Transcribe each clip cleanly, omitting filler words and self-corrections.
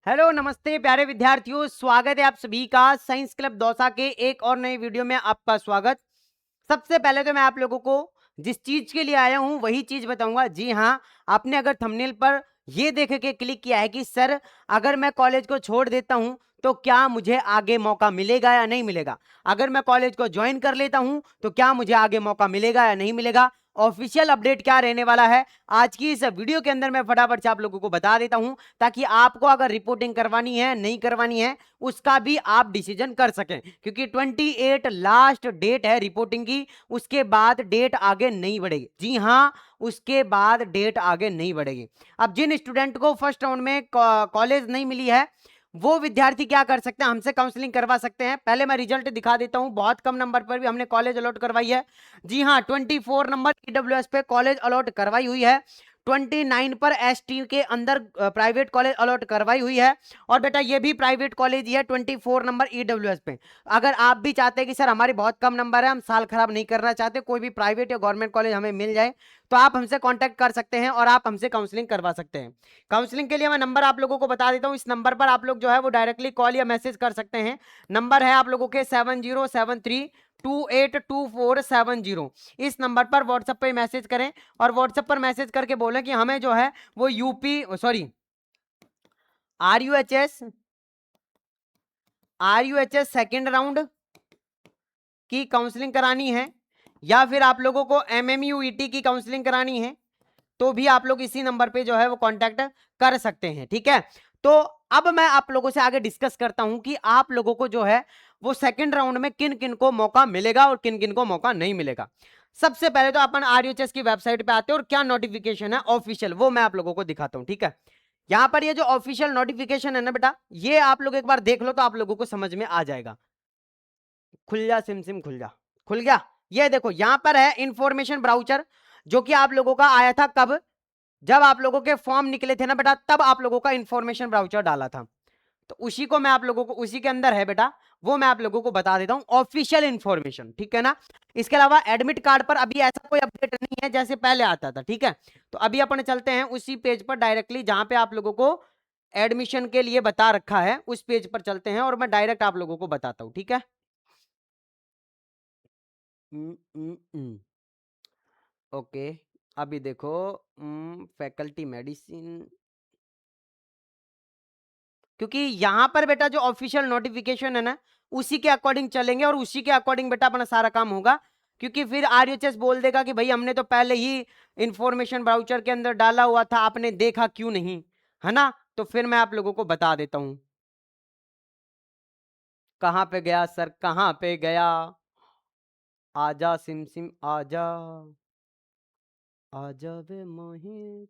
Hello नमस्ते प्यारे विद्यार्थियों, स्वागत है आप सभी का साइंस क्लब दौसा के एक और नए वीडियो में। आपका स्वागत। सबसे पहले तो मैं आप लोगों को जिस चीज के लिए आया हूं वही चीज बताऊंगा। जी हाँ, आपने अगर थंबनेल पर ये देख के क्लिक किया है कि सर अगर मैं कॉलेज को छोड़ देता हूं तो क्या मुझे आगे मौका मिलेगा या नहीं मिलेगा, अगर मैं कॉलेज को ज्वाइन कर लेता हूं तो क्या मुझे आगे मौका मिलेगा या नहीं मिलेगा, ऑफिशियल अपडेट क्या रहने वाला है आज की इस वीडियो के अंदर मैं फटाफट से आप लोगों को बता देता हूं, ताकि आपको अगर रिपोर्टिंग करवानी है नहीं करवानी है उसका भी आप डिसीजन कर सकें। क्योंकि 28 लास्ट डेट है रिपोर्टिंग की, उसके बाद डेट आगे नहीं बढ़ेगी। जी हाँ, उसके बाद डेट आगे नहीं बढ़ेगी। अब जिन स्टूडेंट को फर्स्ट राउंड में कॉलेज नहीं मिली है वो विद्यार्थी क्या कर सकते हैं, हमसे काउंसलिंग करवा सकते हैं। पहले मैं रिजल्ट दिखा देता हूं। बहुत कम नंबर पर भी हमने कॉलेज अलॉट करवाई है। जी हाँ, 24 नंबर ईडब्ल्यूएस पे कॉलेज अलॉट करवाई हुई है। 29 पर एसटी के अंदर प्राइवेट कॉलेज अलॉट करवाई हुई है। और बेटा ये भी प्राइवेट कॉलेज ही है 24 नंबर ईडब्ल्यूएस पे। अगर आप भी चाहते हैं कि सर हमारे बहुत कम नंबर है, हम साल खराब नहीं करना चाहते, कोई भी प्राइवेट या गवर्नमेंट कॉलेज हमें मिल जाए, तो आप हमसे कांटेक्ट कर सकते हैं और आप हमसे काउंसलिंग करवा सकते हैं। काउंसलिंग के लिए मैं नंबर आप लोगों को बता देता हूं। इस नंबर पर आप लोग जो है वो डायरेक्टली कॉल या मैसेज कर सकते हैं। नंबर है आप लोगों के 7073282470। इस नंबर पर व्हाट्सएप पे मैसेज करें और व्हाट्सएप पर मैसेज करके बोलें कि हमें जो है वो आरयूएचएस सेकेंड राउंड की काउंसलिंग करानी है या फिर आप लोगों को एमएमयूईटी की काउंसलिंग करानी है, तो भी आप लोग इसी नंबर पे जो है वो कांटेक्ट कर सकते हैं। ठीक है, तो अब मैं आप लोगों से आगे डिस्कस करता हूं कि आप लोगों को जो है वो सेकंड राउंड में किन किन को मौका मिलेगा और किन किन को मौका नहीं मिलेगा। सबसे पहले तो अपन आरयूएचएस की वेबसाइट पे आते हैं और क्या नोटिफिकेशन है ऑफिशियल वो मैं आप लोगों को दिखाता हूं। ठीक है, यहां पर ये जो ऑफिशियल नोटिफिकेशन है ना बेटा, ये आप लोग एक बार देख लो तो आप लोगों को समझ में आ जाएगा। खुल जा सिम सिम खुल जा, खुल गया। ये देखो यहां पर है इंफॉर्मेशन ब्राउचर, जो कि आप लोगों का आया था कब, जब आप लोगों के फॉर्म निकले थे ना बेटा, तब आप लोगों का इंफॉर्मेशन ब्राउचर डाला था। तो उसी को मैं आप लोगों को, उसी के अंदर है बेटा, वो मैं आप लोगों को बता देता हूं ऑफिशियल इंफॉर्मेशन। ठीक है ना। इसके अलावा एडमिट कार्ड पर अभी ऐसा कोई अपडेट नहीं है जैसे पहले आता था। ठीक है, तो अभी अपन चलते हैं उसी पेज पर डायरेक्टली जहां पे आप लोगों को एडमिशन के लिए बता रखा है, उस पेज पर चलते हैं और मैं डायरेक्ट आप लोगों को बताता हूं। ठीक है, ओके, अभी देखो फैकल्टी मेडिसिन, क्योंकि यहां पर बेटा जो ऑफिशियल नोटिफिकेशन है ना उसी के अकॉर्डिंग चलेंगे और उसी के अकॉर्डिंग बेटा अपना सारा काम होगा। क्योंकि फिर आरयूएचएस बोल देगा कि भाई हमने तो पहले ही इंफॉर्मेशन ब्राउचर के अंदर डाला हुआ था, आपने देखा क्यों नहीं, है ना। तो फिर मैं आप लोगों को बता देता हूं। कहां पे गया सर, कहां पे गया, आजा सिम सिम आजा, आजा वे माही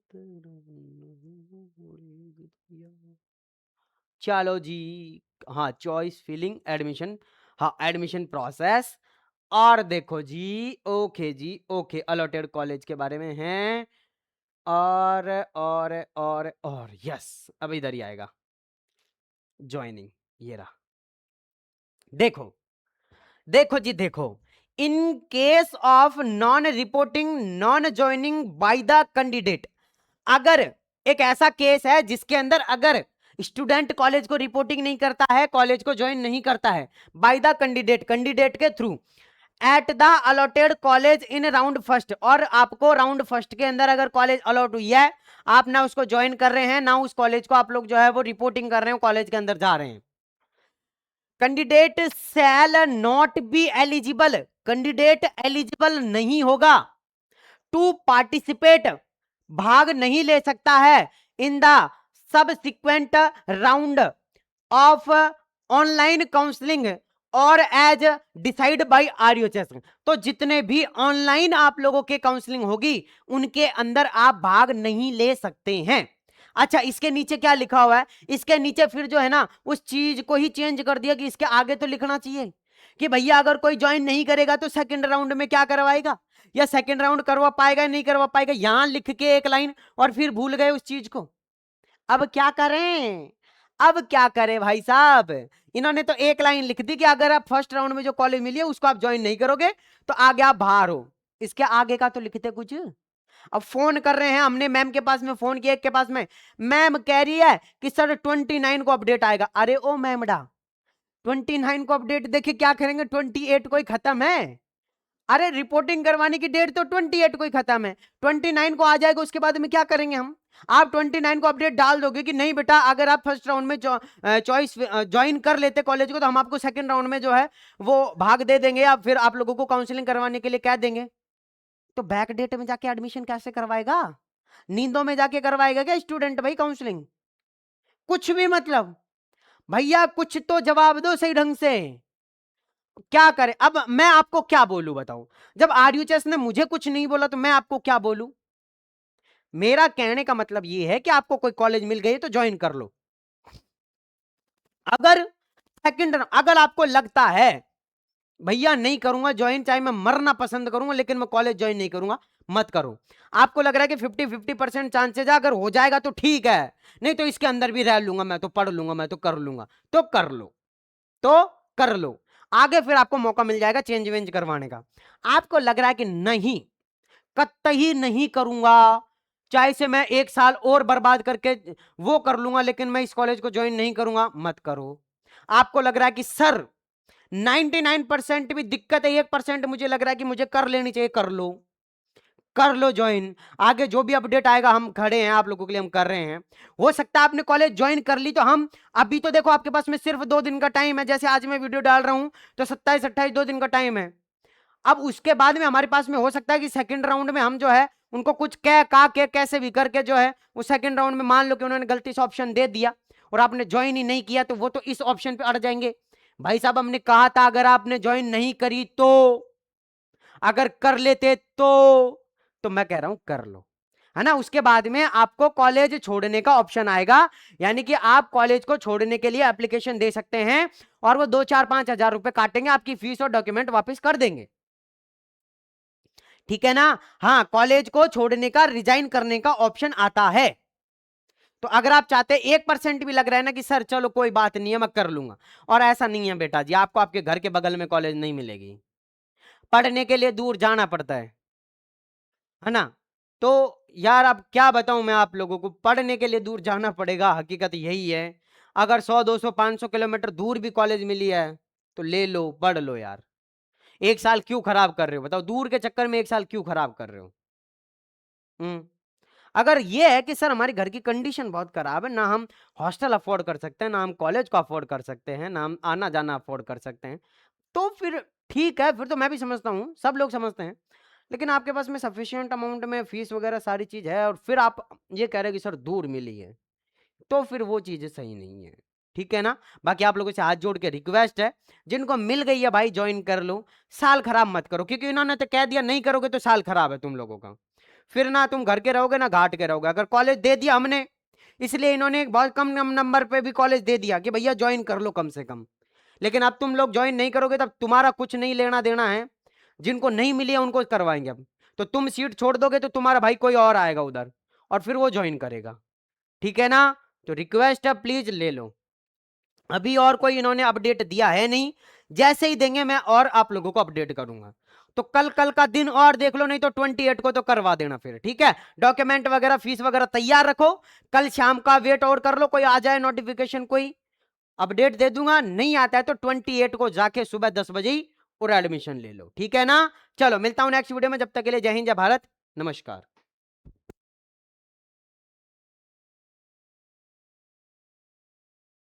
चलो जी। हाँ, चॉइस फिलिंग एडमिशन, हाँ एडमिशन प्रोसेस। और देखो जी, ओके जी ओके, अलॉटेड कॉलेज के बारे में है। और यस, अब इधर ही आएगा ज्वाइनिंग, ये रहा। देखो देखो जी देखो, in case of non reporting non joining by the candidate, अगर एक ऐसा केस है जिसके अंदर अगर स्टूडेंट कॉलेज को रिपोर्टिंग नहीं करता है, कॉलेज को ज्वाइन नहीं करता है बाय द कैंडिडेट, कैंडिडेट के through at the allotted college in round first, और आपको राउंड फर्स्ट के अंदर अगर कॉलेज अलॉट हुई है, आप ना उसको ज्वाइन कर रहे हैं ना उस कॉलेज को आप लोग जो है वो रिपोर्टिंग कर रहे हैं, कॉलेज के अंदर जा रहे हैं, candidate shall not be eligible, candidate eligible नहीं होगा टू पार्टिसिपेट, भाग नहीं ले सकता है in the subsequent round of online counselling और एज डिसाइड बाय आरयूएचएस। तो जितने भी ऑनलाइन आप लोगों के काउंसलिंग होगी उनके अंदर आप भाग नहीं ले सकते हैं। अच्छा, इसके नीचे क्या लिखा हुआ है, इसके नीचे फिर जो है ना उस चीज को ही चेंज कर दिया कि इसके आगे तो लिखना चाहिए कि भैया अगर कोई ज्वाइन नहीं करेगा तो सेकंड राउंड में क्या करवाएगा, या सेकंड राउंड करवा पाएगा नहीं करवा पाएगा, यहां लिख के एक लाइन और फिर भूल गए उस चीज को। अब क्या करें, अब क्या करें भाई साहब, इन्होंने तो एक लाइन लिख दी कि अगर आप फर्स्ट राउंड में जो कॉलेज मिली है उसको आप ज्वाइन नहीं करोगे तो आगे आप बाहर हो। इसके आगे का तो लिखते कुछ, अब फोन कर रहे हैं, हमने मैम के पास में फोन किया, एक के पास में, मैम कह रही है कि सर 29 को अपडेट आएगा। अरे ओ मैमडा, 29 को अपडेट देखे क्या करेंगे, 28 को ही खत्म है। अरे रिपोर्टिंग करवाने की डेट तो 28 को ही खत्म है, 29 को आ जाएगा, उसके बाद में क्या करेंगे हम। आप 29 को अपडेट डाल दोगे कि नहीं बेटा, अगर आप फर्स्ट राउंड में चॉइस ज्वाइन कर लेते कॉलेज को, तो हम आपको सेकंड राउंड में जो है वो भाग दे देंगे, या फिर आप लोगों को काउंसलिंग करवाने के लिए कह देंगे। तो बैक डेट में जाके एडमिशन कैसे करवाएगा, नींदों में जाके करवाएगा क्या स्टूडेंट भाई काउंसलिंग? कुछ भी मतलब, भैया कुछ तो जवाब दो सही ढंग से, क्या करें। अब मैं आपको क्या बोलूं बताओ, जब आरयूएचएस ने मुझे कुछ नहीं बोला तो मैं आपको क्या बोलूं। मेरा कहने का मतलब ये है कि आपको कोई कॉलेज मिल गई तो ज्वाइन कर लो। अगर सेकंड, अगर आपको लगता है भैया नहीं करूंगा ज्वाइन, चाहे मैं मरना पसंद करूंगा लेकिन मैं कॉलेज ज्वाइन नहीं करूंगा, मत करो। आपको लग रहा है कि 50-50% चांसेज है, अगर हो जाएगा तो ठीक है, नहीं तो इसके अंदर भी रह लूंगा, मैं तो पढ़ लूंगा, मैं तो कर लूंगा, तो कर लो, तो कर लो। आगे फिर आपको मौका मिल जाएगा चेंज वेंज करवाने का। आपको लग रहा है कि नहीं, कतई नहीं करूंगा, चाहे से मैं 1 साल और बर्बाद करके वो कर लूंगा, लेकिन मैं इस कॉलेज को ज्वाइन नहीं करूंगा, मत करो। आपको लग रहा है कि सर 99% भी दिक्कत है, 1% मुझे लग रहा है कि मुझे कर लेनी चाहिए, कर लो, कर लो ज्वाइन। आगे जो भी अपडेट आएगा हम खड़े हैं आप लोगों के लिए, हम कर रहे हैं। हो सकता है आपने कॉलेज ज्वाइन कर ली तो हम, अभी तो देखो आपके पास में सिर्फ 2 दिन का टाइम है, जैसे आज मैं वीडियो डाल रहा हूं तो 27-28 2 दिन का टाइम है। अब उसके बाद में हमारे पास में हो सकता है कि सेकंड राउंड में हम जो है उनको कुछ कह का के कैसे भी करके जो है वो सेकंड राउंड में, मान लो कि उन्होंने गलती से ऑप्शन दे दिया और आपने ज्वाइन ही नहीं किया, तो वो तो इस ऑप्शन पे अड़ जाएंगे। भाई साहब हमने कहा था अगर आपने ज्वाइन नहीं करी तो, अगर कर लेते तो मैं कह रहा हूं कर लो, है ना। उसके बाद में आपको कॉलेज छोड़ने का ऑप्शन आएगा, यानी कि आप कॉलेज को छोड़ने के लिए एप्लीकेशन दे सकते हैं, और वो 2-4-5 हजार रुपए काटेंगे, आपकी फीस और डॉक्यूमेंट वापस कर देंगे, ठीक है ना। हाँ, कॉलेज को छोड़ने का, रिजाइन करने का ऑप्शन आता है। तो अगर आप चाहते हैं, 1% भी लग रहा है ना कि सर चलो कोई बात नहीं है मैं कर लूंगा, और ऐसा नहीं है बेटा जी, आपको आपके घर के बगल में कॉलेज नहीं मिलेगी, पढ़ने के लिए दूर जाना पड़ता है ना। तो यार अब क्या बताऊं मैं आप लोगों को, पढ़ने के लिए दूर जाना पड़ेगा, हकीकत यही है। अगर 100-200-500 किलोमीटर दूर भी कॉलेज मिली है तो ले लो, पढ़ लो यार। 1 साल क्यों खराब कर रहे हो बताओ, दूर के चक्कर में 1 साल क्यों खराब कर रहे हो। हम्म। अगर ये है कि सर हमारे घर की कंडीशन बहुत खराब है, ना हम हॉस्टल अफोर्ड कर सकते हैं, ना हम कॉलेज को अफोर्ड कर सकते हैं, ना हम आना जाना अफोर्ड कर सकते हैं, तो फिर ठीक है, फिर तो मैं भी समझता हूँ, सब लोग समझते हैं। लेकिन आपके पास में सफिशिएंट अमाउंट में फीस वगैरह सारी चीज है, और फिर आप ये कह रहे हैं कि सर दूर मिली है, तो फिर वो चीजें सही नहीं है, ठीक है ना। बाकी आप लोगों से हाथ जोड़ के रिक्वेस्ट है, जिनको मिल गई है भाई ज्वाइन कर लो, साल खराब मत करो, क्योंकि इन्होंने तो कह दिया नहीं करोगे तो साल खराब है तुम लोगों का, फिर ना तुम घर के रहोगे ना घाट के रहोगे। अगर कॉलेज दे दिया हमने, इसलिए इन्होंने एक बहुत कम नंबर पे भी कॉलेज दे दिया कि भैया ज्वाइन कर लो कम से कम, लेकिन अब तुम लोग ज्वाइन नहीं करोगे तब तुम्हारा कुछ नहीं लेना देना है, जिनको नहीं मिली है उनको करवाएंगे अब। तो तुम सीट छोड़ दोगे तो तुम्हारा भाई कोई और आएगा उधर, और फिर वो ज्वाइन करेगा, ठीक है ना। तो रिक्वेस्ट है प्लीज ले लो, अभी और कोई इन्होंने अपडेट दिया है नहीं, जैसे ही देंगे मैं और आप लोगों को अपडेट करूंगा। तो कल कल का दिन और देख लो, नहीं तो 28 को तो करवा देना फिर, ठीक है। डॉक्यूमेंट वगैरह फीस वगैरह तैयार रखो, कल शाम का वेट और कर लो, कोई आ जाए नोटिफिकेशन, कोई अपडेट दे दूंगा, नहीं आता है तो 28 को जाके सुबह 10 बजे ही पूरा एडमिशन ले लो, ठीक है ना। चलो मिलता हूं नेक्स्ट वीडियो में, जब तक के लिए जय हिंद जय भारत, नमस्कार।